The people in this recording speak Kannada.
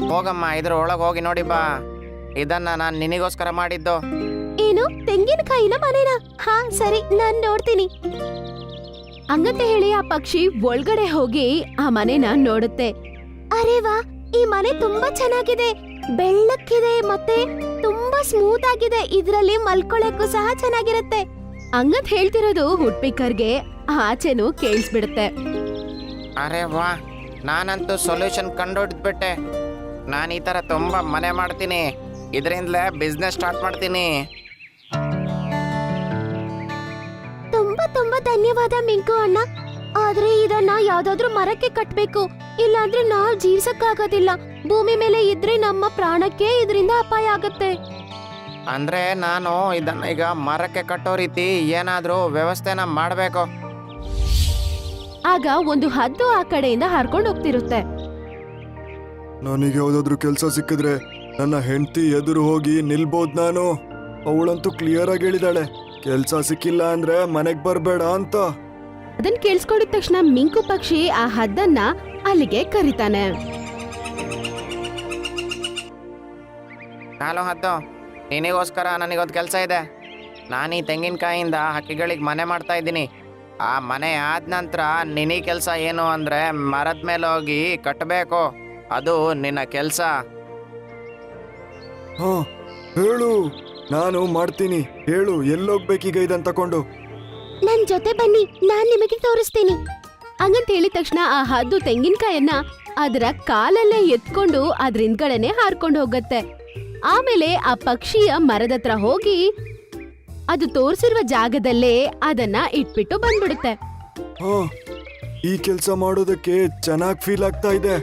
ಹೋಗಮ್ಮ, ಇದ್ರ ಒಳಗೆ ಹೋಗಿ ನೋಡಿ ಬಾ. ಇದನ್ನ ನಾನು ನಿನಗೋಸ್ಕರ ಮಾಡಿದ್ದು. ಏನು, ತೆಂಗಿನಕಾಯಿನ ಮನೆನಾ? ಹಾ ಸರಿ, ನಾನ್ ನೋಡ್ತೀನಿ. ಹಂಗಂತ ಹೇಳಿ ಆ ಪಕ್ಷಿ ಒಳಗಡೆ ಹೋಗಿ ಆ ಮನೆನ ನೋಡುತ್ತೆ. ಅರೆ ವಾ, ಈ ಮನೆ ತುಂಬಾ ಚೆನ್ನಾಗಿದೆ, ಬೆಳ್ಳಕ್ಕಿದೆ ಮತ್ತೆ ತುಂಬಾ ಸ್ಮೂತ್ ಆಗಿದೆ. ಇದ್ರಲ್ಲಿ ಮಲ್ಕೊಳಕ್ಕೂ ಸಹ ಚೆನ್ನಾಗಿರುತ್ತೆ. ಹಂಗಂತ ಹೇಳ್ತಿರೋದು ಹುಡ್ಪಿಕರ್ಗೆ ಆಚೆನೂ ಕೇಳಿಸ್ಬಿಡುತ್ತೆ. ಅರೆ ವಾ, ನಾನಂತೂ ಸೊಲ್ಯೂಷನ್ ಕಂಡುಹಿಡಿದ್ಬಿಟ್ಟೆ. ನಾನು ಈ ಥರ ತುಂಬ ಮನೆ ಮಾಡ್ತೀನಿ, ಇದರಿಂದಲೇ ಬಿಸ್ನೆಸ್ ಸ್ಟಾರ್ಟ್ ಮಾಡ್ತೀನಿ. ತುಂಬಾ ತುಂಬಾ ಧನ್ಯವಾದ ಮಿಂಕು ಅಣ್ಣ. ಆದ್ರೆ ಇದನ್ನ ಯಾವ್ದಾದ್ರೂ ಮರಕ್ಕೆ ಕಟ್ಬೇಕು, ಇಲ್ಲಾಂದ್ರೆ ನಾವ್ ಜೀವಿಸಕ್ಕಾಗೋದಿಲ್ಲ. ಭೂಮಿ ಮೇಲೆ ಇದ್ರೆ ನಮ್ಮ ಪ್ರಾಣಕ್ಕೆ ಇದರಿಂದ ಅಪಾಯ ಆಗತ್ತೆ. ಅಂದರೆ ನಾನು ಇದನ್ನು ಈಗ ಮರಕ್ಕೆ ಕಟ್ಟೋ ರೀತಿ ಏನಾದರೂ ವ್ಯವಸ್ಥೆನ ಮಾಡಬೇಕು. ಆಗ ಒಂದು ಹದ್ದು ಆ ಕಡೆಯಿಂದ ಹಾರ್ಕೊಂಡು ಹೋಗ್ತಿರುತ್ತೆ. ನನಗೆ ಯಾವ್ದಾದ್ರು ಕೆಲಸ ಸಿಕ್ಕಿದ್ರೆ ನನ್ನ ಹೆಂಡತಿ ಎದುರು ಹೋಗಿ ನಿಲ್ಬೋದು ನಾನು. ಅವಳಂತೂ ಕ್ಲಿಯರ್ ಆಗಿ ಹೇಳಿದಾಳೆ, ಕೆಲಸ ಸಿಕ್ಕಿಲ್ಲ ಅಂದ್ರೆ ಮನೆಗ್ ಬರ್ಬೇಡ ಅಂತ. ಅದನ್ ಕೇಳಿಸ್ಕೊಂಡಿದ ತಕ್ಷಣ ಮಿಂಕು ಪಕ್ಷಿ ಆ ಹದ್ದನ್ನ ಅಲ್ಲಿಗೆ ಕರೀತಾನೆ. ಹಲೋ ಹದ್ದು, ನಿನಗೋಸ್ಕರ ನನಗೊಂದು ಕೆಲಸ ಇದೆ. ನಾನು ಈ ತೆಂಗಿನಕಾಯಿಂದ ಹಕ್ಕಿಗಳಿಗೆ ಮನೆ ಮಾಡ್ತಾ ಇದ್ದೀನಿ. ಆ ಮನೆ ಆದ ನಂತರ ನಿನಗೆ ಕೆಲಸ ಏನು ಅಂದರೆ ಮರದ ಮೇಲೆ ಹೋಗಿ ಕಟ್ಟಬೇಕು. ಅದು ನಿನ್ನ ಕೆಲಸ. ಹಾ ಹೇಳು, ನಾನು ಮಾಡ್ತೀನಿ. ಹೇಳು, ಎಲ್ಲೋಗ್ಬೇಕೀಗ ಇದನ್ ತಕೊಂಡು? ನನ್ ಜೊತೆ ಬನ್ನಿ, ನಾನ್ ನಿಮಗೆ ತೋರಿಸ್ತೀನಿ. ಹಂಗಂತ ಹೇಳಿದ ತಕ್ಷಣ ಆ ಹದ್ದು ತೆಂಗಿನಕಾಯನ್ನ ಅದರ ಕಾಲಲ್ಲೇ ಎತ್ಕೊಂಡು ಅದ್ರ ಹಿಂದ್ಗಡೆನೆ ಹಾರ್ಕೊಂಡು ಹೋಗತ್ತೆ. ಆಮೇಲೆ ಆ ಪಕ್ಷಿಯ ಮರದ ಹತ್ರ ಹೋಗಿ ಅದು ತೋರಿಸಿರುವ ಜಾಗದಲ್ಲೇ ಅದನ್ನ ಇಟ್ಬಿಟ್ಟು ಬಂದ್ಬಿಡುತ್ತೆ. ಹಾ, ಈ ಕೆಲಸ ಮಾಡೋದಕ್ಕೆ ಚೆನ್ನಾಗಿ ಫೀಲ್ ಆಗ್ತಾ ಇದೆ.